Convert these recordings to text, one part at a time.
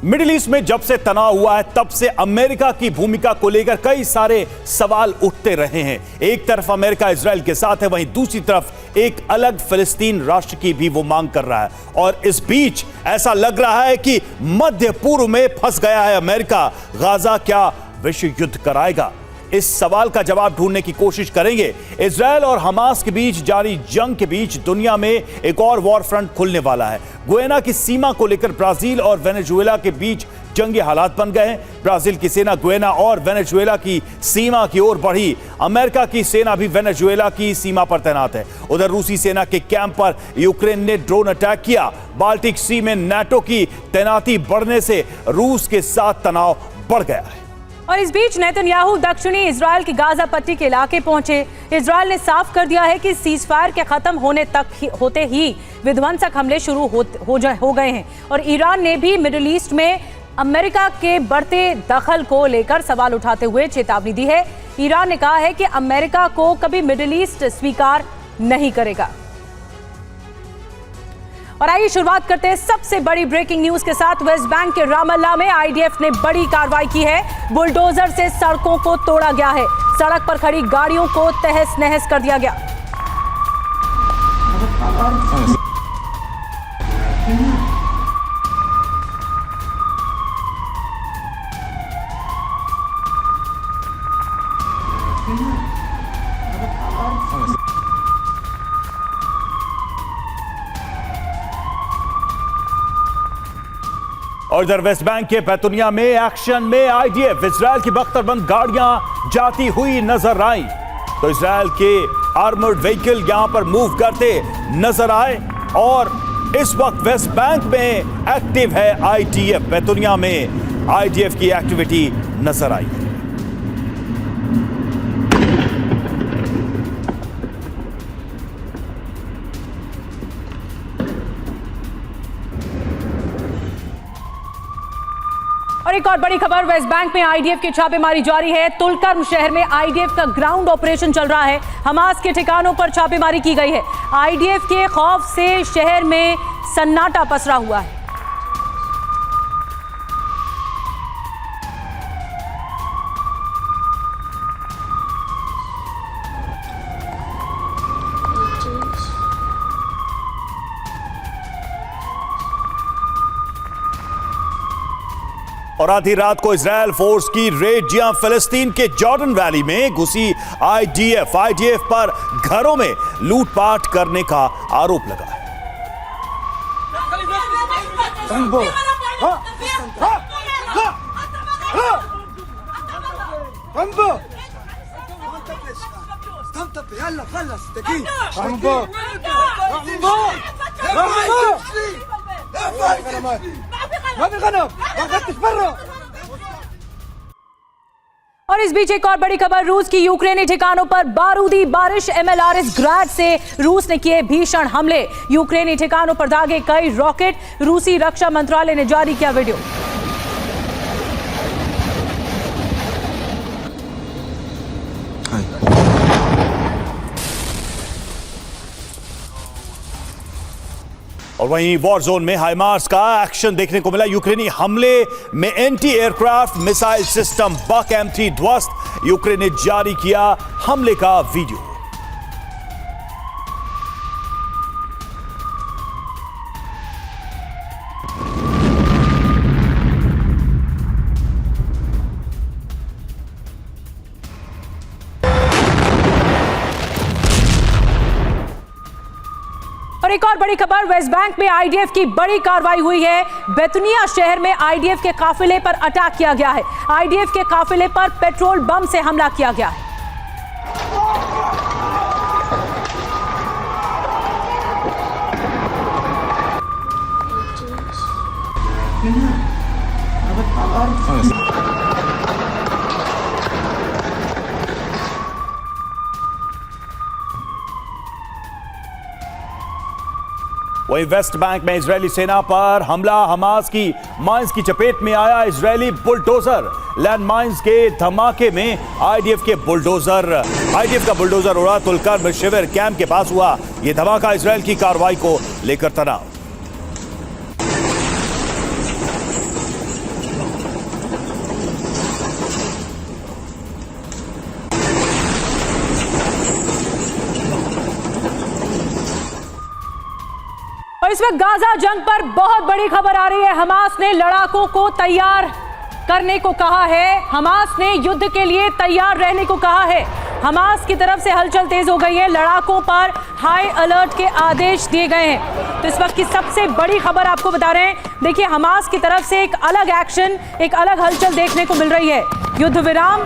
Middle east में जब से तनाव हुआ है तब से अमेरिका की भूमिका को लेकर कई सारे सवाल उठते रहे हैं। एक तरफ अमेरिका इजराइल के साथ है, वहीं दूसरी तरफ एक अलग फिलिस्तीन राष्ट्र की भी वो मांग कर रहा है। और इस बीच ऐसा लग रहा है कि मध्य पूर्व में फंस गया है अमेरिका। गाजा क्या विश्व युद्ध कराएगा? इस सवाल का जवाब ढूंढने की कोशिश करेंगे। इजराइल और हमास के बीच जारी जंग के बीच दुनिया में एक और वॉर फ्रंट खुलने वाला है। गुयाना की सीमा को लेकर ब्राजील और वेनेजुएला के बीच जंगी हालात बन गए हैं। ब्राजील की सेना गुयाना और वेनेजुएला की सीमा की ओर बढ़ी। अमेरिका की सेना भी वेनेजुएला की सीमा पर तैनात है। उधर रूसी सेना के कैंप पर यूक्रेन ने ड्रोन अटैक किया। बाल्टिक सी में नाटो की तैनाती बढ़ने से रूस के साथ तनाव बढ़ गया है। और इस बीच नेतन्याहू दक्षिणी इजराइल की गाजा पट्टी के इलाके पहुंचे। इजराइल ने साफ कर दिया है कि सीजफायर के खत्म होते ही विध्वंसक हमले शुरू हो गए हैं। और ईरान ने भी मिडिल ईस्ट में अमेरिका के बढ़ते दखल को लेकर सवाल उठाते हुए चेतावनी दी है। ईरान ने कहा है कि अमेरिका को कभी मिडिल ईस्ट स्वीकार नहीं करेगा। और आइए शुरुआत करते हैं सबसे बड़ी ब्रेकिंग न्यूज के साथ। वेस्ट बैंक के रामल्ला में आईडीएफ ने बड़ी कार्रवाई की है। बुलडोजर से सड़कों को तोड़ा गया है। सड़क पर खड़ी गाड़ियों को तहस नहस कर दिया गया। और इधर वेस्ट बैंक के बैतूनिया में एक्शन में आईडीएफ इजराइल की बख्तरबंद गाड़ियां जाती हुई नजर आई। तो इजराइल के आर्मर्ड व्हीकल यहां पर मूव करते नजर आए। और इस वक्त वेस्ट बैंक में एक्टिव है आईडीएफ। बैतूनिया में आईडीएफ की एक्टिविटी नजर आई। और एक और बड़ी खबर, वेस्ट बैंक में आईडीएफ की छापेमारी जारी है। तुलकर्म शहर में आईडीएफ का ग्राउंड ऑपरेशन चल रहा है। हमास के ठिकानों पर छापेमारी की गई है। आईडीएफ के खौफ से शहर में सन्नाटा पसरा हुआ है। और आधी रात को इजराइल फोर्स की रेड जहां फिलिस्तीन के जॉर्डन वैली में घुसी आईडीएफ पर घरों में लूटपाट करने का आरोप लगा है। और इस बीच एक और बड़ी खबर, रूस की यूक्रेनी ठिकानों पर बारूदी बारिश। एमएलआरएस ग्राड से रूस ने किए भीषण हमले। यूक्रेनी ठिकानों पर दागे कई रॉकेट। रूसी रक्षा मंत्रालय ने जारी किया वीडियो। और वहीं वॉर जोन में हाइमार्स का एक्शन देखने को मिला। यूक्रेनी हमले में एंटी एयरक्राफ्ट मिसाइल सिस्टम बक M3 ध्वस्त। यूक्रेन ने जारी किया हमले का वीडियो। और एक और बड़ी खबर, वेस्ट बैंक में आईडीएफ की बड़ी कार्रवाई हुई है। बैतूनिया शहर में आईडीएफ के काफिले पर अटैक किया गया है। आईडीएफ के काफिले पर पेट्रोल बम से हमला किया गया है। वहीं वेस्ट बैंक में इजरायली सेना पर हमला। हमास की माइंस की चपेट में आया इजरायली बुलडोजर। लैंड माइंस के धमाके में आईडीएफ का बुलडोजर उड़ा। तुलकर्म शिविर कैंप के पास हुआ यह धमाका। इजरायल की कार्रवाई को लेकर तनाव। वक्त गाजा जंग पर बहुत बड़ी खबर आ रही है। हमास ने लड़ाकों को तैयार करने को कहा है। हमास ने युद्ध के लिए तैयार रहने को कहा है। हमास की तरफ से हलचल तेज हो गई है। लड़ाकों पर हाई अलर्ट के आदेश दिए गए हैं। तो इस वक्त की सबसे बड़ी खबर आपको बता रहे हैं। देखिए, हमास की तरफ से एक अलग एक्शन, एक अलग हलचल देखने को मिल रही है। युद्ध विराम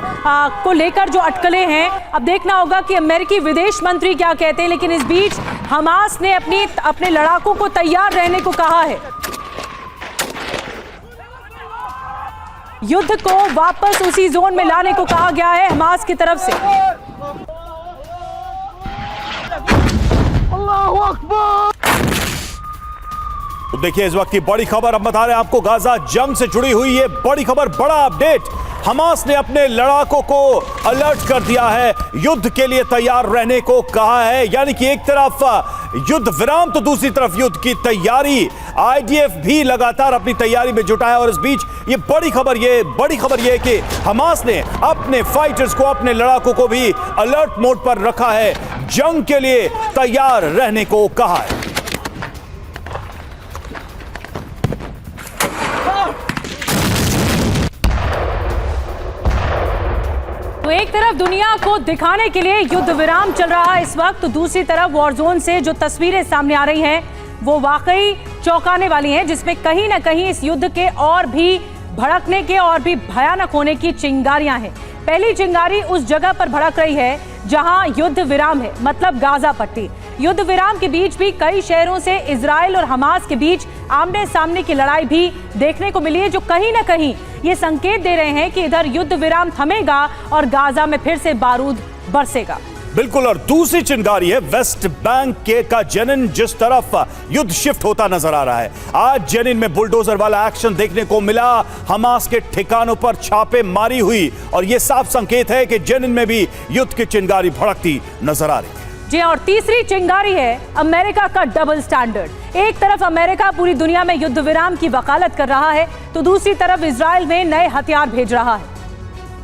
को लेकर जो अटकलें हैं, अब देखना होगा कि अमेरिकी विदेश मंत्री क्या कहते हैं। लेकिन इस बीच हमास ने अपने लड़ाकों को तैयार रहने को कहा है। युद्ध को वापस उसी जोन में लाने को कहा गया है हमास की तरफ से। अल्लाहू अकबर। तो देखिए, इस वक्त की बड़ी खबर अब बता रहे हैं आपको, गाजा जंग से जुड़ी हुई ये बड़ी खबर, बड़ा अपडेट। हमास ने अपने लड़ाकों को अलर्ट कर दिया है, युद्ध के लिए तैयार रहने को कहा है। यानी कि एक तरफ युद्ध विराम तो दूसरी तरफ युद्ध की तैयारी। आईडीएफ भी लगातार अपनी तैयारी में जुटा है। और इस बीच ये बड़ी खबर ये कि हमास ने अपने फाइटर्स को, अपने लड़ाकों को भी अलर्ट मोड पर रखा है, जंग के लिए तैयार रहने को कहा है। तो एक तरफ दुनिया को दिखाने के लिए युद्ध विराम चल रहा है इस वक्त, तो दूसरी तरफ वॉर जोन से जो तस्वीरें सामने आ रही हैं वो वाकई चौंकाने वाली हैं, जिसमें कहीं ना कहीं इस युद्ध के और भी भड़कने के और भी भयानक होने की चिंगारियां हैं। पहली चिंगारी उस जगह पर भड़क रही है जहां युद्ध विराम है, मतलब गाजा पट्टी। युद्ध विराम के बीच भी कई शहरों से इजराइल और हमास के बीच आमने सामने की लड़ाई भी देखने को मिली है, जो कहीं ना कहीं ये संकेत दे रहे हैं कि इधर युद्ध विराम थमेगा और गाजा में फिर से बारूद बरसेगा। बिल्कुल। और दूसरी चिंगारी है वेस्ट बैंक का जेनिन, जिस तरफ युद्ध शिफ्ट होता नजर आ रहा है। आज जेनिन में बुलडोजर वाला एक्शन देखने को मिला, हमास के ठिकानों पर छापे मारी हुई, और यह साफ संकेत है कि जेनिन में भी युद्ध की चिंगारी भड़कती नजर आ रही है। जी, और तीसरी चिंगारी है अमेरिका का डबल स्टैंडर्ड। एक तरफ अमेरिका पूरी दुनिया में युद्ध विराम की वकालत कर रहा है, तो दूसरी तरफ इजराइल में नए हथियार भेज रहा है।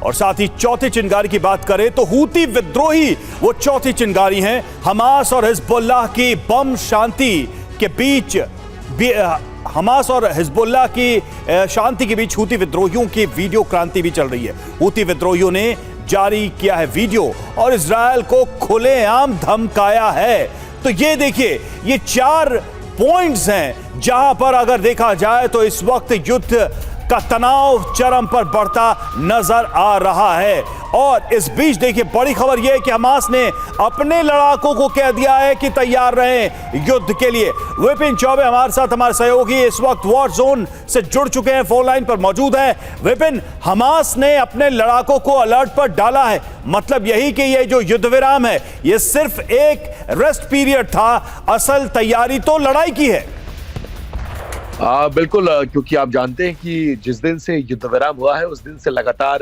और साथ ही चौथी चिंगारी की बात करें तो हूती विद्रोही वो चौथी चिंगारी हैं। हमास और हिजबुल्लाह की बम शांति के बीच हमास और हिजबुल्लाह की शांति के बीच हूती विद्रोहियों की वीडियो क्रांति भी चल रही है। हूती विद्रोहियों ने जारी किया है वीडियो और इजराइल को खुलेआम धमकाया है। तो ये देखिए, ये 4 पॉइंट्स हैं जहां पर अगर देखा जाए तो इस वक्त युद्ध का तनाव चरम पर बढ़ता नजर आ रहा है। और इस बीच देखिए, बड़ी खबर यह है कि हमास ने अपने लड़ाकों को कह दिया है कि तैयार रहें युद्ध के लिए। विपिन चौबे हमारे साथ, हमारे सहयोगी इस वक्त वॉर जोन से जुड़ चुके हैं, फोन लाइन पर मौजूद हैं। विपिन, हमास ने अपने लड़ाकों को अलर्ट पर डाला है, मतलब यही कि ये जो युद्ध विराम है ये सिर्फ एक रेस्ट पीरियड था, असल तैयारी तो लड़ाई की है। बिल्कुल, क्योंकि आप जानते हैं कि जिस दिन से युद्ध विराम हुआ है उस दिन से लगातार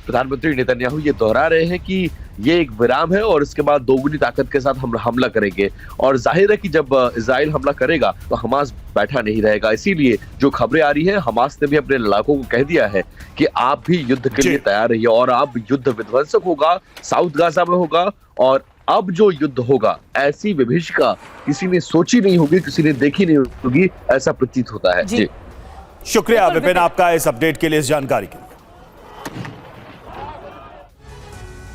प्रधानमंत्री नेतन्याहू ये दोहरा रहे हैं कि ये एक विराम है और इसके बाद दोगुनी ताकत के साथ हम हमला करेंगे। और जाहिर है कि जब इजराइल हमला करेगा तो हमास बैठा नहीं रहेगा। इसीलिए जो खबरें आ रही हैं, हमास ने भी अपने लड़ाकों को कह दिया है कि आप भी युद्ध के लिए तैयार रहिए और अब युद्ध विध्वंसक होगा, साउथ गाजा में होगा। और अब जो युद्ध होगा, ऐसी विभीषिका किसी ने सोची नहीं होगी, किसी ने देखी नहीं होगी, ऐसा प्रतीत होता है। जी, शुक्रिया विपिन आपका इस अपडेट के लिए, इस जानकारी के लिए।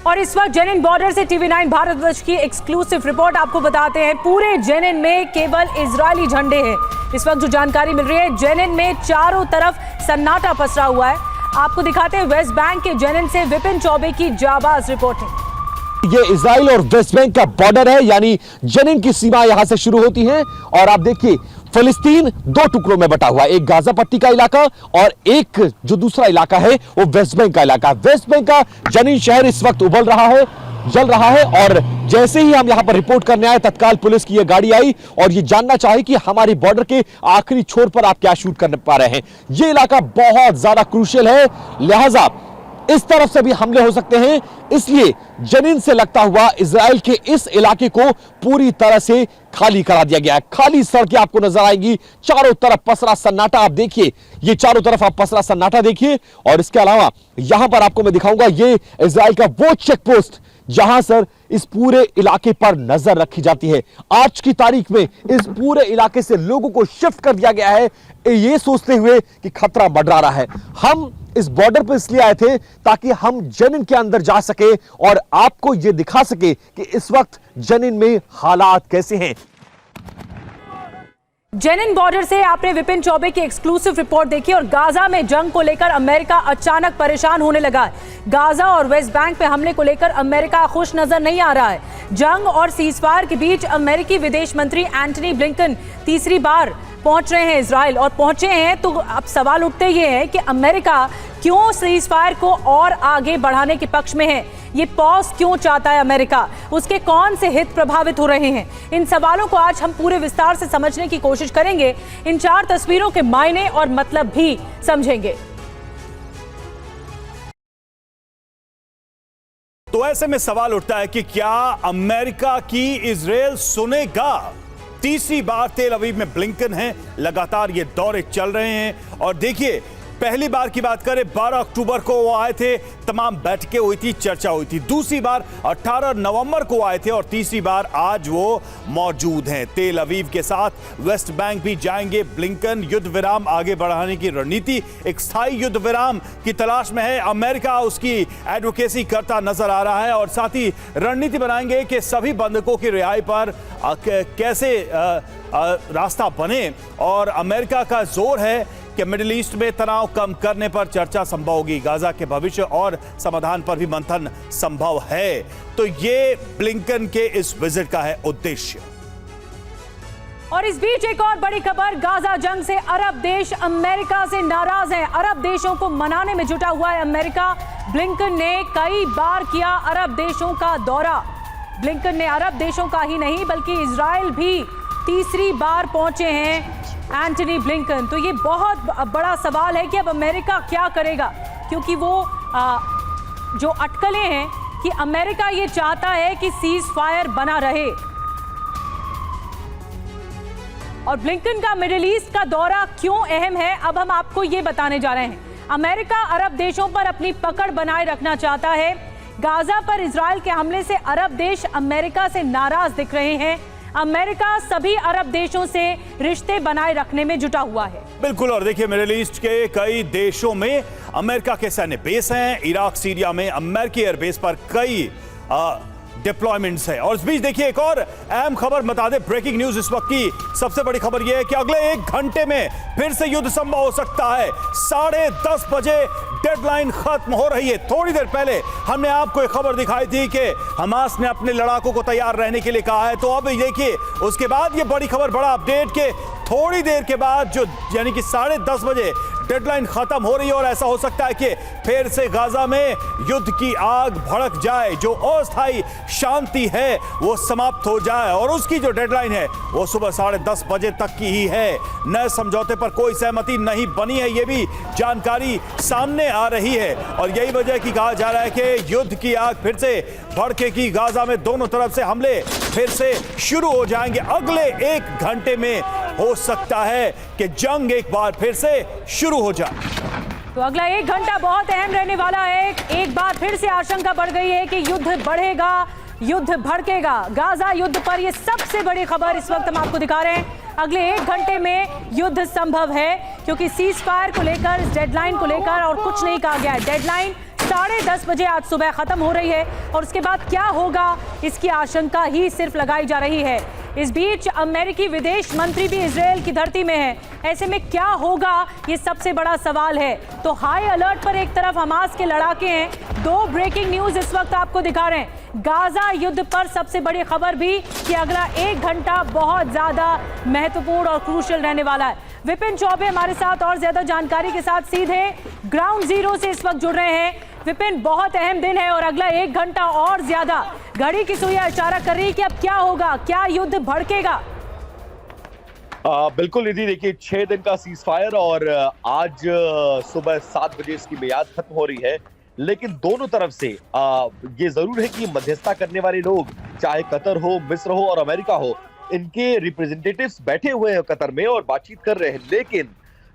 और इस वक्त जेनिन बॉर्डर से TV9 भारतवर्ष की एक्सक्लूसिव रिपोर्ट आपको बताते हैं। पूरे जेनिन में केवल इजरायली झंडे हैं। इस वक्त जो जानकारी मिल रही है, जेनिन में चारों तरफ सन्नाटा पसरा हुआ है। आपको दिखाते हैं वेस्ट बैंक के जेनिन से विपिन चौबे की जाबाज रिपोर्टिंग। ये इजराइल और वेस्ट बैंक का बॉर्डर है, यानी जेनिन की सीमा यहां से शुरू होती है। और आप देखिए, फिलिस्तीन 2 टुकड़ों में बटा हुआ है, एक गाजा पट्टी का इलाका और एक जो दूसरा इलाका है वो वेस्ट बैंक का इलाका। वेस्ट बैंक का जेनिन शहर इस वक्त उबल रहा है, जल रहा है। और जैसे ही हम यहां पर रिपोर्ट करने आए, तत्काल पुलिस की यह गाड़ी आई और ये जानना चाहे कि हमारी बॉर्डर के आखिरी छोर पर आप क्या शूट कर पा रहे हैं। ये इलाका बहुत ज्यादा क्रूशियल है, लिहाजा इस तरफ से भी हमले हो सकते हैं। इसलिए जेनिन से लगता हुआ इजराइल के इस इलाके को पूरी तरह से खाली करा दिया गया है। खाली सड़कें आपको नजर आएंगी, चारों तरफ पसरा सन्नाटा। आप देखिए, ये चारों तरफ आप पसरा सन्नाटा देखिए। और इसके अलावा यहां पर आपको मैं दिखाऊंगा, ये इजराइल का वो चेक पोस्ट जहां सर इस पूरे इलाके पर नजर रखी जाती है। आज की तारीख में इस पूरे इलाके से लोगों को शिफ्ट कर दिया गया है, ये सोचते हुए कि खतरा मंडरा रहा है। हम इस बॉर्डर पर इसलिए आए थे ताकि हम जनिन के अंदर जा सके और आपको यह दिखा सके कि इस वक्त जनिन में हालात कैसे हैं। जेनिन बॉर्डर से आपने विपिन चौबे की एक्सक्लूसिव रिपोर्ट देखी और गाजा में जंग को लेकर अमेरिका अचानक परेशान होने लगा है। गाजा और वेस्ट बैंक पे हमले को लेकर अमेरिका खुश नजर नहीं आ रहा है। जंग और सीजफायर के बीच अमेरिकी विदेश मंत्री एंटनी ब्लिंकन तीसरी बार पहुंच रहे हैं इजराइल, और पहुंचे हैं तो अब सवाल उठते ये हैं कि अमेरिका क्यों सीजफायर को और आगे बढ़ाने के पक्ष में है। ये पॉज क्यों चाहता है अमेरिका, उसके कौन से हित प्रभावित हो रहे हैं। इन सवालों को आज हम पूरे विस्तार से समझने की कोशिश करेंगे। इन 4 तस्वीरों के मायने और मतलब भी समझेंगे। तो ऐसे में सवाल उठता है कि क्या अमेरिका की इजराइल सुनेगा। तीसरी बार तेल अवीव में ब्लिंकन हैं, लगातार ये दौरे चल रहे हैं। और देखिए, पहली बार की बात करें 12 अक्टूबर को वो आए थे, तमाम बैठकें हुई थी, चर्चा हुई थी। दूसरी बार 18 नवंबर को आए थे और तीसरी बार आज वो मौजूद हैं। तेल अवीव के साथ वेस्ट बैंक भी जाएंगे ब्लिंकन। युद्ध विराम आगे बढ़ाने की रणनीति, एक स्थायी युद्ध विराम की तलाश में है अमेरिका, उसकी एडवोकेसी करता नजर आ रहा है। और साथ ही रणनीति बनाएंगे कि सभी बंधकों की रिहाई पर कैसे रास्ता बने। और अमेरिका का जोर है कि मिडिल ईस्ट में तनाव कम करने पर चर्चा संभव होगी। गाजा के भविष्य और समाधान पर भी मंथन संभव है। तो ये ब्लिंकन के इस विजिट का है उद्देश्य। और इस बीच एक और बड़ी खबर, गाजा जंग से अरब देश अमेरिका से नाराज हैं। अरब देशों को मनाने में जुटा हुआ है अमेरिका। ब्लिंकन ने कई बार किया अरब देशों का दौरा। ब्लिंकन ने अरब देशों का ही नहीं बल्कि इजराइल भी तीसरी बार पहुंचे हैं एंटनी ब्लिंकन। तो ये बहुत बड़ा सवाल है कि अब अमेरिका क्या करेगा, क्योंकि वो जो अटकलें हैं कि अमेरिका ये चाहता है कि सीज फायर बना रहे। और ब्लिंकन का मिडिल ईस्ट का दौरा क्यों अहम है, अब हम आपको ये बताने जा रहे हैं। अमेरिका अरब देशों पर अपनी पकड़ बनाए रखना चाहता है। गाजा पर इजराइल के हमले से अरब देश अमेरिका से नाराज दिख रहे हैं। अमेरिका सभी अरब देशों से रिश्ते बनाए रखने में जुटा हुआ है। बिल्कुल। और देखिए, मिडिल ईस्ट के कई देशों में अमेरिका के सैन्य बेस हैं। इराक, सीरिया में अमेरिकी एयरबेस पर कई डिप्लॉयमेंट्स है। और इस बीच देखिए, एक और अहम खबर बता दें, ब्रेकिंग न्यूज इस वक्त की सबसे बड़ी खबर यह है कि अगले 1 घंटे में फिर से युद्ध संभव हो सकता है। 10:30 बजे डेडलाइन खत्म हो रही है। थोड़ी देर पहले हमने आपको एक खबर दिखाई थी कि हमास ने अपने लड़ाकों को तैयार रहने के लिए कहा है। तो अब देखिए, उसके बाद ये बड़ी खबर, बड़ा अपडेट के थोड़ी देर के बाद जो यानी कि 10:30 बजे डेडलाइन खत्म हो रही है और ऐसा हो सकता है कि फिर से गाजा में युद्ध की आग भड़क जाए, जो अस्थायी शांति है वो समाप्त हो जाए। और उसकी जो डेडलाइन है वो सुबह 10:30 बजे तक की ही है। नए समझौते पर कोई सहमति नहीं बनी है, ये भी जानकारी सामने आ रही है। और यही वजह की कहा जा रहा है कि युद्ध की आग फिर से भड़केगी। गाजा में दोनों तरफ से हमले फिर से शुरू हो जाएंगे। अगले 1 घंटे में हो सकता है कि जंग एक बार फिर से शुरू हो जाए। तो अगला 1 घंटा बहुत अहम रहने वाला है। एक बार फिर से आशंका बढ़ गई है कि युद्ध बढ़ेगा, युद्ध भड़केगा। गाजा युद्ध पर यह सबसे बड़ी खबर इस वक्त हम आपको दिखा रहे हैं। अगले 1 घंटे में युद्ध संभव है, क्योंकि सीज फायर को लेकर, डेडलाइन को लेकर और कुछ नहीं कहा गया है। डेडलाइन 10:30 बजे आज सुबह खत्म हो रही है और उसके बाद क्या होगा इसकी आशंका ही सिर्फ लगाई जा रही है। इस बीच अमेरिकी विदेश मंत्री भी इजराइल की धरती में है। ऐसे में क्या होगा ये सबसे बड़ा सवाल है। तो हाई अलर्ट पर एक तरफ हमास के लड़ाके हैं। 2 ब्रेकिंग न्यूज इस वक्त आपको दिखा रहे हैं। गाजा युद्ध पर सबसे बड़ी खबर भी कि अगला 1 घंटा बहुत ज्यादा महत्वपूर्ण और क्रूशियल रहने वाला है। विपिन चौबे हमारे साथ और ज्यादा जानकारी के साथ सीधे ग्राउंड जीरो से इस वक्त जुड़ रहे हैं। विपिन, बहुत अहम दिन है और अगला 1 घंटा और ज्यादा, घड़ी की सुइयां इशारा कर रही है कि अब क्या होगा, क्या युद्ध भड़केगा। बिल्कुल निधि, देखिए 6 दिन का सीज फायर और आज सुबह 7 बजे इसकी मियाद खत्म हो रही है। लेकिन दोनों तरफ से ये जरूर है कि मध्यस्थता करने वाले लोग, चाहे कतर हो, मिस्र हो और अमेरिका हो, इनके रिप्रेजेंटेटिव्स बैठे हुए हैं कतर में और बातचीत कर रहे हैं। लेकिन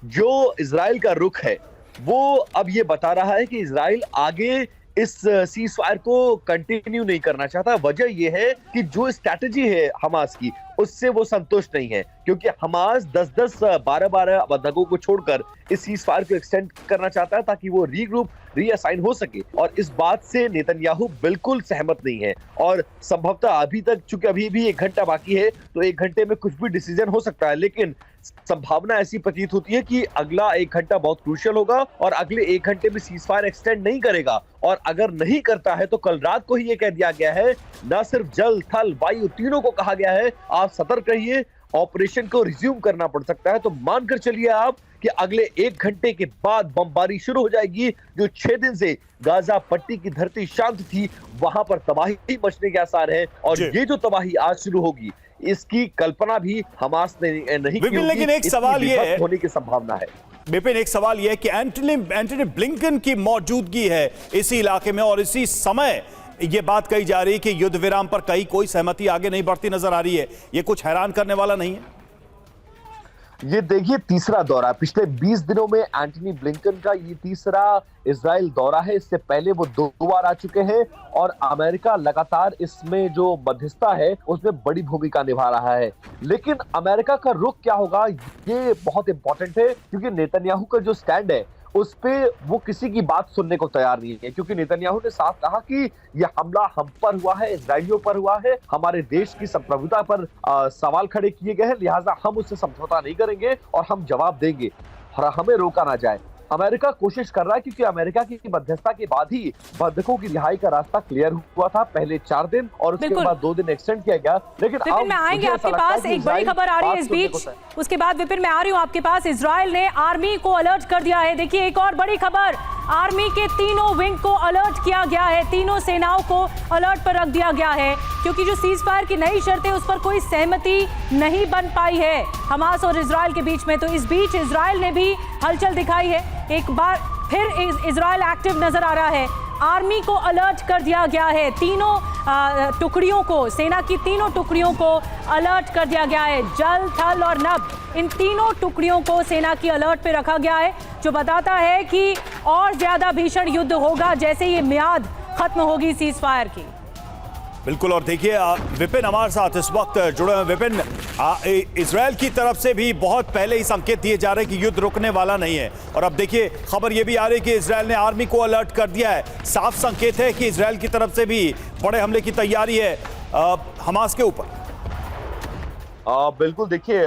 जो इजराइल का रुख है वो अब ये बता रहा है कि इजराइल आगे इस सीज फायर को कंटिन्यू नहीं करना चाहता। वजह यह है कि जो स्ट्रैटेजी है हमास की, उससे वो संतुष्ट नहीं है, क्योंकि हमास 10-10, 12-12 बंधकों को छोड़कर इस सीज फायर को एक्सटेंड करना चाहता है ताकि वो रीग्रुप, रीअसाइन हो सके। और इस बात से नेतन्याहू बिल्कुल सहमत नहीं है। और संभवतः अभी तक, चूंकि अभी भी 1 घंटा बाकी है, तो 1 घंटे में कुछ भी डिसीजन हो सकता है, लेकिन संभावना ऐसी प्रतीत होती है कि अगला 1 घंटा बहुत क्रूशियल होगा और अगले 1 घंटे में सीज फायर एक्सटेंड नहीं करेगा। और अगर नहीं करता है तो कल रात को ही ये कह दिया गया है, न सिर्फ जल, थल, वायु तीनों को कहा गया है आप सतर्क रहिए, ऑपरेशन को रिज्यूम करना पड़ सकता है। तो मानकर चलिए आप कि अगले 1 घंटे के बाद बमबारी शुरू हो जाएगी। जो 6 दिन से गाजा पट्टी की धरती शांत थी, वहां पर तबाही मचने के आसार है। और ये जो तबाही आज शुरू होगी, इसकी कल्पना भी हमास ने नहीं की होगी। लेकिन एक सवाल ये है, होने की संभावना है विपिन, एक सवाल यह है कि एंटनी ब्लिंकन की मौजूदगी है इसी इलाके में और इसी समय ये बात कही जा रही है कि युद्ध विराम पर कहीं कोई सहमति आगे नहीं बढ़ती नजर आ रही है। ये कुछ हैरान करने वाला नहीं है? ये देखिए, तीसरा दौरा पिछले 20 दिनों में एंटनी ब्लिंकन का ये तीसरा इजराइल दौरा है। इससे पहले वो 2 बार आ चुके हैं और अमेरिका लगातार इसमें जो मध्यस्थता है उसमें बड़ी भूमिका निभा रहा है। लेकिन अमेरिका का रुख क्या होगा, ये बहुत इंपॉर्टेंट है, क्योंकि नेतन्याहू का जो स्टैंड है उस पे वो किसी की बात सुनने को तैयार नहीं है। क्योंकि नेतन्याहू ने साफ कहा कि यह हमला हम पर हुआ है, इजराइलियों पर हुआ है, हमारे देश की संप्रभुता पर सवाल खड़े किए गए हैं, लिहाजा हम उससे समझौता नहीं करेंगे और हम जवाब देंगे और हमें रोका ना जाए। अमेरिका कोशिश कर रहा है, क्योंकि अमेरिका की मध्यस्थता के बाद ही बंधकों की रिहाई का रास्ता क्लियर हुआ था, पहले 4 दिन और उसके बाद 2 दिन एक्सटेंड किया गया। लेकिन विपिन में आएंगे आपके पास, एक बड़ी खबर आ रही है इस बीच, उसके बाद विपिन में आ रही हूं आपके पास। इजराइल ने आर्मी को अलर्ट कर दिया है। देखिए एक और बड़ी खबर, आर्मी के तीनों विंग को अलर्ट किया गया है, तीनों सेनाओं को अलर्ट पर रख दिया गया है, क्योंकि जो सीज फायर की नई शर्तें उस पर कोई सहमति नहीं बन पाई है हमास और इजराइल के बीच में। तो इस बीच इजराइल ने भी हलचल दिखाई है, एक बार फिर इजराइल एक्टिव नजर आ रहा है। आर्मी को अलर्ट कर दिया गया है, तीनों टुकड़ियों को, सेना की तीनों टुकड़ियों को अलर्ट कर दिया गया है। जल, थल और नभ, इन तीनों टुकड़ियों को सेना की अलर्ट पे रखा गया है, जो बताता है कि और ज्यादा भीषण युद्ध होगा जैसे ये मियाद खत्म होगी सीज फायर की। बिल्कुल। और देखिए विपिन हमारे साथ इस वक्त जुड़े हैं। विपिन, इजराइल की तरफ से भी बहुत पहले ही संकेत दिए जा रहे हैं कि युद्ध रुकने वाला नहीं है, और अब देखिए खबर यह भी आ रही है कि इजराइल ने आर्मी को अलर्ट कर दिया है। साफ संकेत है कि इजराइल की तरफ से भी बड़े हमले की तैयारी है हमास के ऊपर। बिल्कुल। देखिए,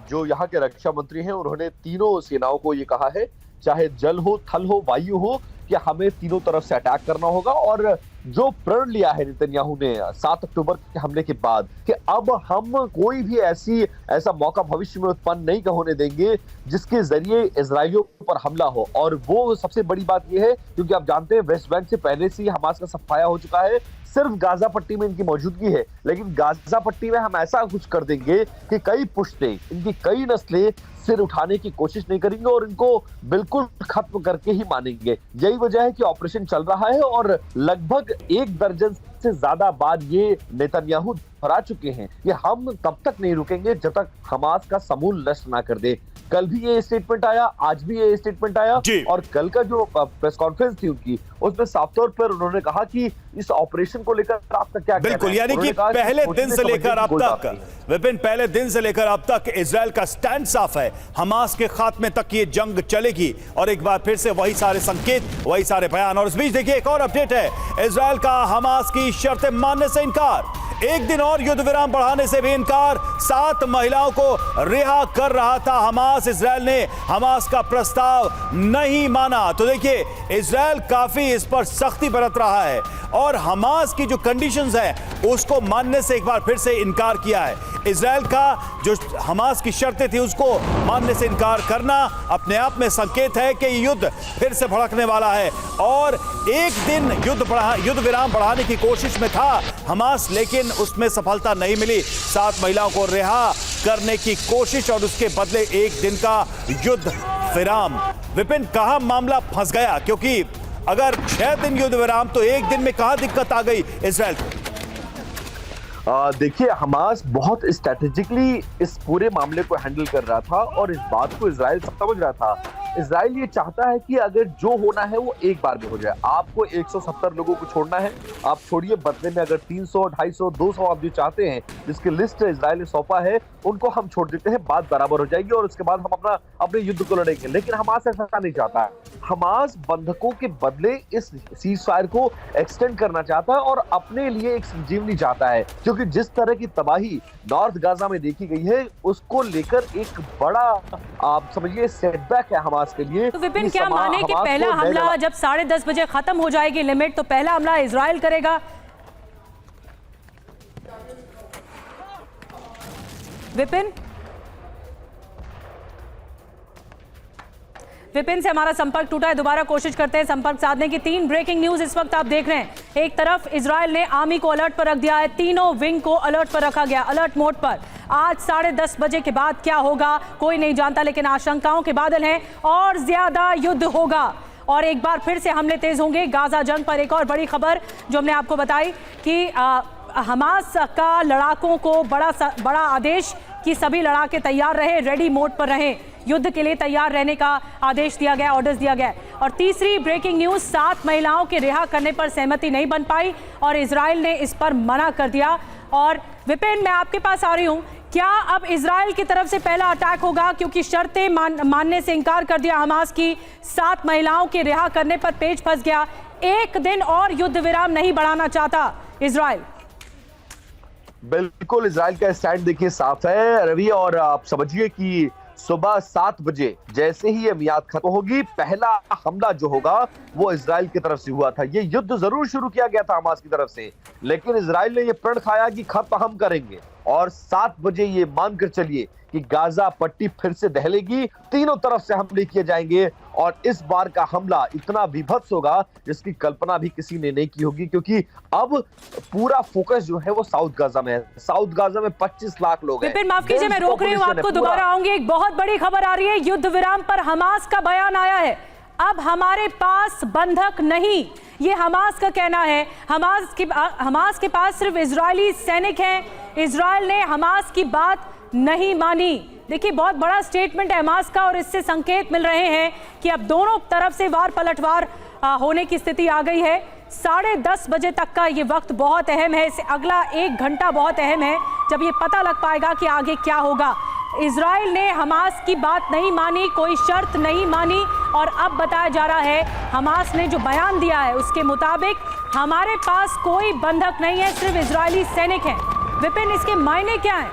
जो यहाँ के रक्षा मंत्री हैं उन्होंने तीनों सेनाओं को ये कहा है, चाहे जल हो, थल हो, वायु हो, कि हमें तीनों तरफ से अटैक करना होगा। और जो प्रण लिया है नेतन्याहू ने 7 अक्टूबर के हमले के बाद कि अब हम कोई भी ऐसा मौका भविष्य में उत्पन्न नहीं होने देंगे जिसके जरिए इजराइलियों पर हमला हो। और वो सबसे बड़ी बात यह है, क्योंकि आप जानते हैं वेस्ट बैंक से पहले से ही हमास का सफाया हो चुका है, सिर्फ गाजा पट्टी में इनकी मौजूदगी है, लेकिन गाजा पट्टी में हम ऐसा कुछ कर देंगे कि कई पुश्तें, इनकी कई नस्लें सिर उठाने की कोशिश नहीं करेंगे और इनको बिल्कुल खत्म करके ही मानेंगे। यही वजह है कि ऑपरेशन चल रहा है और लगभग 1 दर्जन से ज्यादा बार ये नेतन्याहू दोहरा चुके हैं कि हम तब तक नहीं रुकेंगे जब तक हमास का समूल नष्ट ना कर दे। कल भी ये स्टेटमेंट आया, आज भी ये स्टेटमेंट आया, और कल का जो प्रेस कॉन्फ्रेंस थी उनकी, उसमें साफ तौर पर उन्होंने कहा कि इस ऑपरेशन को लेकर आपका क्या कहना है। बिल्कुल, यानी कि पहले दिन से लेकर अब तक, विपिन, पहले दिन से लेकर अब तक इजराइल का स्टैंड साफ है, हमास के खात्मे तक ये जंग चलेगी। और एक बार फिर से वही सारे संकेत, वही सारे बयान। और इस बीच देखिए एक और अपडेट है, इजराइल का हमास की शर्तें मानने से इनकार, 1 दिन और युद्ध विराम बढ़ाने से भी इनकार। 7 महिलाओं को रिहा कर रहा था हमास, इजराइल ने हमास का प्रस्ताव नहीं माना। तो देखिए इजराइल काफी इस पर सख्ती बरत रहा है और हमास की जो कंडीशंस है उसको मानने से एक बार फिर से इनकार किया है। इजराइल का जो हमास की शर्तें थी उसको मानने से इनकार करना अपने आप में संकेत है कि युद्ध फिर से भड़कने वाला है। और 1 दिन युद्ध विराम बढ़ाने की कोशिश में था हमास, लेकिन उसमें सफलता नहीं मिली। 7 महिलाओं को रिहा करने की कोशिश और उसके बदले 1 दिन का युद्ध विराम। विपिन, कहां मामला फंस गया? क्योंकि अगर 6 दिन युद्ध विराम तो 1 दिन में कहां दिक्कत आ गई इजराइल को? देखिए, हमास बहुत स्ट्रेटेजिकली इस पूरे मामले को हैंडल कर रहा था और इस बात को इजराइल समझ रहा था इजराइल ये चाहता है कि अगर जो होना है वो एक बार में हो जाए। आपको 170 लोगों को छोड़ना है, आप छोड़िए, बदले में अगर 300, 250, 200 आप जो चाहते हैं, जिसकी लिस्ट इजराइल ने सौंपा है, उनको हम छोड़ देते हैं, बात बराबर हो जाएगी और उसके बाद हम अपने युद्ध को लड़ेंगे। लेकिन हमास ऐसा नहीं चाहता है। हमास बंधकों के बदले इस सीज फायर को एक्सटेंड करना चाहता है और अपने लिए एक संजीवनी चाहता है, क्योंकि जिस तरह की तबाही नॉर्थ गाजा में देखी गई है, उसको लेकर एक बड़ा आप समझिए सेटबैक है हमास के लिए। तो विपिन, क्या माने कि पहला हमला जब 10:30 बजे खत्म हो जाएगी लिमिट, तो पहला हमला इजराइल करेगा? विपिन से हमारा संपर्क टूटा है, दोबारा कोशिश करते हैं संपर्क साधने की। 3 ब्रेकिंग न्यूज इस वक्त आप देख रहे हैं। एक तरफ इजराइल ने आर्मी को अलर्ट पर रख दिया है, तीनों विंग को अलर्ट पर रखा गया, अलर्ट मोड पर। आज 10:30 बजे के बाद क्या होगा कोई नहीं जानता, लेकिन आशंकाओं के बादल हैं और ज्यादा युद्ध होगा और एक बार फिर से हमले तेज होंगे गाजा जंग पर। एक और बड़ी खबर जो हमने आपको बताई कि हमास का लड़ाकों को बड़ा आदेश कि सभी लड़ाके तैयार रहे, रेडी मोड पर रहे, युद्ध के लिए तैयार रहने का आदेश दिया गया, ऑर्डर्स दिया गया। और तीसरी ब्रेकिंग न्यूज, 7 महिलाओं के रिहा करने पर सहमति नहीं बन पाई और इजराइल ने इस पर मना कर दिया। और विपिन, मैं आपके पास आ रही हूं, क्या अब इजराइल की तरफ से पहला अटैक होगा, क्योंकि शर्तें मानने से इनकार कर दिया हमास की, 7 महिलाओं के रिहा करने पर पेच फंस गया, एक दिन और युद्ध विराम नहीं बढ़ाना चाहता इजराइल? बिल्कुल, इजराइल का स्टैंड देखिए साफ है रवि, और आप समझिए कि सुबह 7 बजे जैसे ही ये मियाद खत्म होगी, पहला हमला जो होगा वो इजराइल की तरफ से हुआ था। ये युद्ध जरूर शुरू किया गया था हमास की तरफ से, लेकिन इजराइल ने ये प्रण खाया कि खत्म हम करेंगे और 7 बजे ये मानकर चलिए कि गाजा पट्टी फिर से दहलेगी, तीनों तरफ से हमले किए जाएंगे और इस बार का हमला इतना विभत्स होगा जिसकी कल्पना भी किसी ने नहीं की होगी, क्योंकि अब पूरा फोकस जो है वो साउथ गाजा में है। साउथ गाजा में 25 लाख लोग हैं। विपिन, माफ कीजिए, मैं रोक रही हूं आपको, दोबारा आऊंगी। एक बहुत बड़ी खबर आ रही है, युद्ध विराम पर हमास का बयान आया है। अब हमारे पास बंधक नहीं, ये हमास का कहना है। हमास के पास सिर्फ इजरायली सैनिक हैं। इजराइल ने हमास की बात नहीं मानी। देखिए, बहुत बड़ा स्टेटमेंट है हमास का और इससे संकेत मिल रहे हैं कि अब दोनों तरफ से वार पलटवार होने की स्थिति आ गई है। 10:30 बजे तक का ये वक्त बहुत अहम है, इससे अगला 1 घंटा बहुत अहम है, जब ये पता लग पाएगा कि आगे क्या होगा। इजराइल ने हमास की बात नहीं मानी, कोई शर्त नहीं मानी और अब बताया जा रहा है हमास ने जो बयान दिया है उसके मुताबिक हमारे पास कोई बंधक नहीं है, सिर्फ इजरायली सैनिक हैं। विपिन, इसके मायने क्या हैं?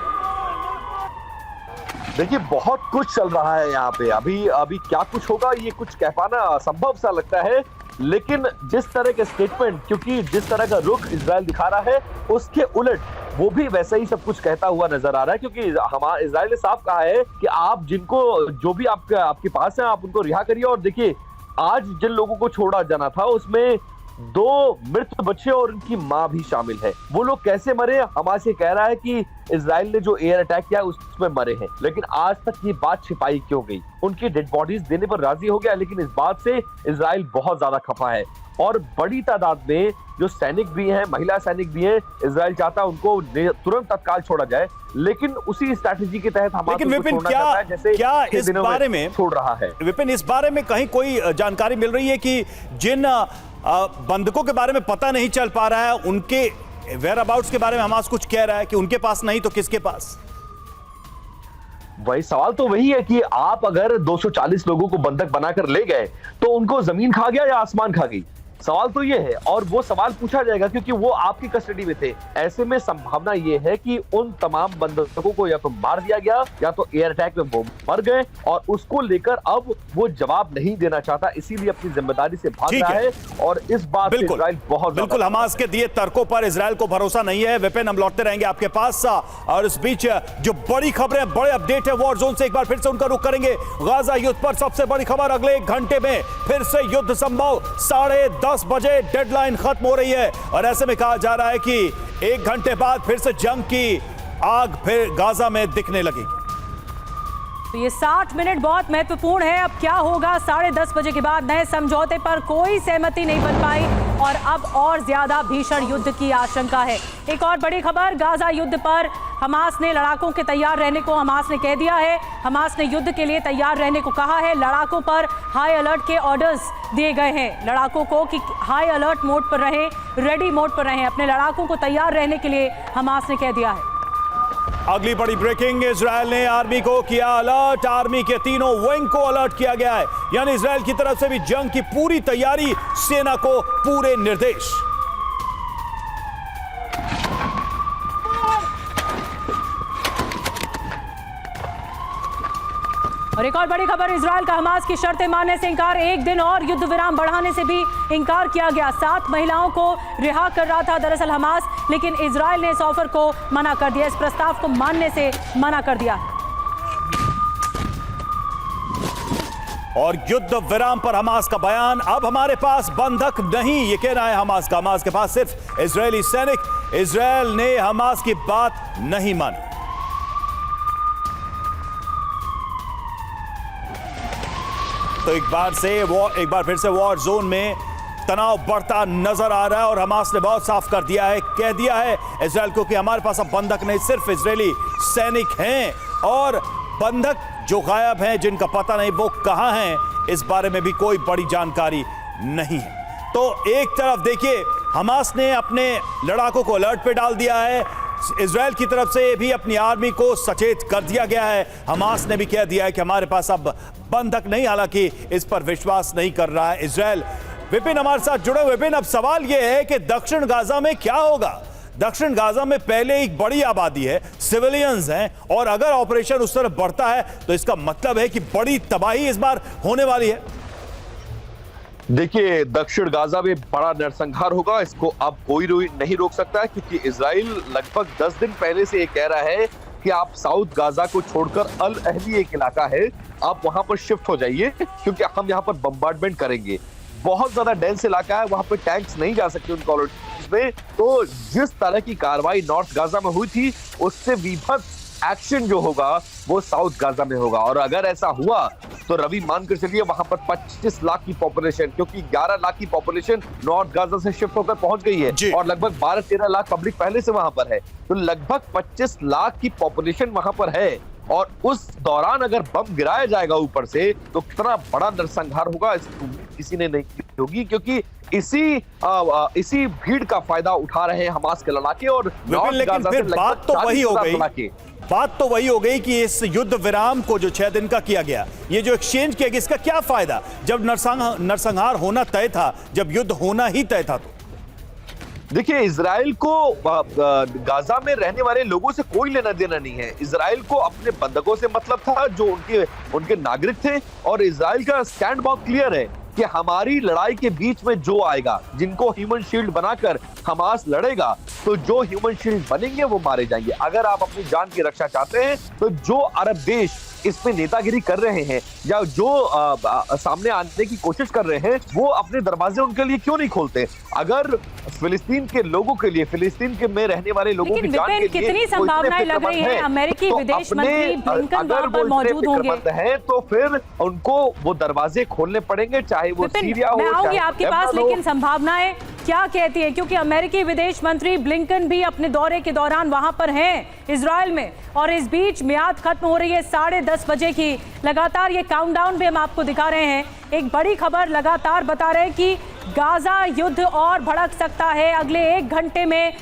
देखिए, बहुत कुछ चल रहा है यहाँ पे। अभी क्या कुछ होगा ये कुछ कह पाना असंभव सा लगता है, लेकिन जिस तरह के स्टेटमेंट, क्योंकि जिस तरह का रुख इजराइल दिखा रहा है उसके उलट वो भी वैसे ही सब कुछ कहता हुआ नजर आ रहा है, क्योंकि इजराइल ने साफ कहा है कि आप जो भी आपके पास है आप उनको रिहा करिए। और देखिए, आज जिन लोगों को छोड़ा जाना था उसमें 2 मृत बच्चे और उनकी मां भी शामिल है। वो लोग कैसे मरे? हमास ये कह रहा है कि इजराइल ने जो एयर अटैक किया उसमें मरे हैं, लेकिन आज तक ये बात छिपाई क्यों गई? उनकी डेड बॉडीज देने पर राजी हो गया, लेकिन इस बात से इजराइल बहुत ज्यादा खफा है और बड़ी तादाद में जो सैनिक भी हैं, महिला सैनिक भी हैं, इजराइल चाहता है उनको तुरंत तत्काल छोड़ा जाए, लेकिन उसी स्ट्रैटेजी के तहत हमास लेकिन विपिन, क्या इस बारे में छोड़ रहा है? विपिन, इस बारे में कहीं कोई जानकारी मिल रही है कि जिन बंधकों के बारे में पता नहीं चल पा रहा है, उनके वेयर अबाउट्स के बारे में हमास कुछ कह रहा है कि उनके पास नहीं तो किसके पास? वही सवाल तो वही है कि आप अगर 240 लोगों को बंधक बनाकर ले गए तो उनको जमीन खा गया या आसमान खा गई? सवाल तो ये है और वो सवाल पूछा जाएगा क्योंकि वो आपकी कस्टडी में थे। ऐसे में संभावना ये है कि उन तमाम बंधकों को या तो मार दिया गया या तो एयर अटैक में वो मर गए और उसको लेकर अब वो जवाब नहीं देना चाहता, इसीलिए अपनी जिम्मेदारी से भाग रहा है। और इस बात से इजराइल बहुत बिल्कुल हमास के दिए तर्कों पर इजराइल को भरोसा नहीं है। विपिन, हम लौटते रहेंगे आपके पास और इस बीच जो बड़ी खबरें, बड़े अपडेट है वॉर जोन से, एक बार फिर से उनका रुख करेंगे। गाजा युद्ध पर सबसे बड़ी खबर, अगले 1 घंटे में फिर से युद्ध संभव। 10:30 बजे डेडलाइन खत्म हो रही है और ऐसे में कहा जा रहा है कि 1 घंटे बाद फिर से जंग की आग फिर गाजा में दिखने लगेगी। तो ये 60 मिनट बहुत महत्वपूर्ण है। अब क्या होगा? 10:30 बजे के बाद नए समझौते पर कोई सहमति नहीं बन पाई और अब और ज्यादा भीषण युद्ध की आशंका है। एक और बड़ी खबर, गाजा युद्ध पर हमास ने लड़ाकों के तैयार रहने को हमास ने कह दिया है। हमास ने युद्ध के लिए तैयार रहने को कहा है। लड़ाकों पर हाई अलर्ट के ऑर्डर्स दिए गए हैं लड़ाकों को कि हाई अलर्ट मोड पर रहें, रेडी मोड पर रहें। अपने लड़ाकों को तैयार रहने के लिए हमास ने कह दिया है। अगली बड़ी ब्रेकिंग, इजरायल ने आर्मी को किया अलर्ट। आर्मी के तीनों विंग को अलर्ट किया गया है, यानी इजरायल की तरफ से भी जंग की पूरी तैयारी, सेना को पूरे निर्देश। और एक और बड़ी खबर, इजरायल का हमास की शर्तें मानने से इनकार। एक दिन और युद्ध विराम बढ़ाने से भी इनकार किया गया। 7 महिलाओं को रिहा कर रहा था दरअसल हमास, लेकिन इजरायल ने इस ऑफर को मना कर दिया, इस प्रस्ताव को मानने से मना कर दिया। और युद्ध विराम पर हमास का बयान, अब हमारे पास बंधक नहीं, ये कह रहा है हमास का। हमास के पास सिर्फ इजरायली सैनिक। इजरायल ने हमास की बात नहीं मानी। तो एक बार फिर से वॉर जोन में तनाव बढ़ता नजर आ रहा है और हमास ने बहुत साफ कर दिया है, कह दिया है इजरायल को कि हमारे पास अब बंधक नहीं, सिर्फ इजरायली सैनिक हैं। और बंधक जो गायब हैं, जिनका पता नहीं वो कहां हैं, इस बारे में भी कोई बड़ी जानकारी नहीं है। तो एक तरफ देखिए, हमास ने अपने लड़ाकों को अलर्ट पे डाल दिया है, इजरायल की तरफ से भी अपनी आर्मी को सचेत कर दिया गया है। हमास ने भी कह दिया है कि हमारे पास अब बंधक नहीं, हालांकि इस पर विश्वास नहीं कर रहा है इजरायल। विपिन हमारे साथ जुड़े। विपिन, अब सवाल यह है कि दक्षिण गाजा में क्या होगा? दक्षिण गाजा में पहले एक बड़ी आबादी है, सिविलियंस हैं, और अगर ऑपरेशन उस तरफ बढ़ता है तो इसका मतलब है कि बड़ी तबाही इस बार होने वाली है। देखिए, दक्षिण गाजा में बड़ा नरसंहार होगा, इसको अब कोई नहीं रोक सकता है, क्योंकि इजराइल लगभग 10 दिन पहले से ये कह रहा है कि आप साउथ गाजा को छोड़कर अल अहली एक इलाका है, आप वहां पर शिफ्ट हो जाइए, क्योंकि हम यहाँ पर बम्बार्डमेंट करेंगे। बहुत ज्यादा डेंस इलाका है, वहां पर टैंक्स नहीं जा सकते उन कॉलोनीज में। तो जिस तरह की कार्रवाई नॉर्थ गाजा में हुई थी, उससे विभत्स एक्शन जो होगा वो साउथ गाजा में होगा। और अगर ऐसा हुआ तो रवि मानकर चलिए वहां पर 25 लाख की पॉपुलेशन, क्योंकि 11 लाख की पॉपुलेशन नॉर्थ गाजा से शिफ्ट होकर पहुंच गई है और लगभग 12-13 लाख पब्लिक पहले से वहां पर है, तो लगभग 25 लाख की पॉपुलेशन वहां पर है। और उस दौरान अगर बम गिराया जाएगा ऊपर से, तो कितना बड़ा नरसंहार होगा इसकी उम्मीद किसी ने नहीं की होगी, क्योंकि इसी भीड़ का फायदा उठा रहे हैं हमास के लड़ाके। और लेकिन फिर बात तो वही हो गई, बात तो वही हो गई कि इस युद्ध विराम को जो 6 दिन का किया गया, ये जो एक्सचेंज किया गया, इसका क्या फायदा जब नरसंहार होना तय था, जब युद्ध होना ही तय था? तो देखिए, इजराइल को गाजा में रहने वाले लोगों से कोई लेना देना नहीं है। इजराइल को अपने बंधकों से मतलब था जो उनके नागरिक थे, और इजराइल का स्टैंड बहुत क्लियर है कि हमारी लड़ाई के बीच में जो आएगा, जिनको ह्यूमन शील्ड बनाकर हमास लड़ेगा, तो जो ह्यूमन शील्ड बनेंगे वो मारे जाएंगे। अगर आप अपनी जान की रक्षा चाहते हैं, तो जो अरब देश इसमें नेतागिरी कर रहे हैं या जो सामने आने की कोशिश कर रहे हैं, वो अपने दरवाजे उनके लिए क्यों नहीं खोलते? अगर फिलिस्तीन के लोगों के लिए, फिलिस्तीन के में रहने वाले लोगों की जान के लिए कितनी संभावनाएं लग रही है? अमेरिकी विदेश मंत्री ब्लिंकन वहां पर मौजूद होंगे, तो फिर उनको वो दरवाजे खोलने पड़ेंगे, चाहे वो सीरिया हो। मैं आऊंगी आपके पास, लेकिन संभावनाएं क्या कहती है? क्योंकि अमेरिकी विदेश मंत्री ब्लिंकन भी अपने दौरे के दौरान वहां पर हैं इजराइल में, और इस बीच मियाद खत्म हो रही है 10:30 बजे की। लगातार ये काउंटडाउन भी हम आपको दिखा रहे हैं। एक बड़ी खबर लगातार बता रहे हैं कि गाजा युद्ध और भड़क सकता है। अगले 1 घंटे में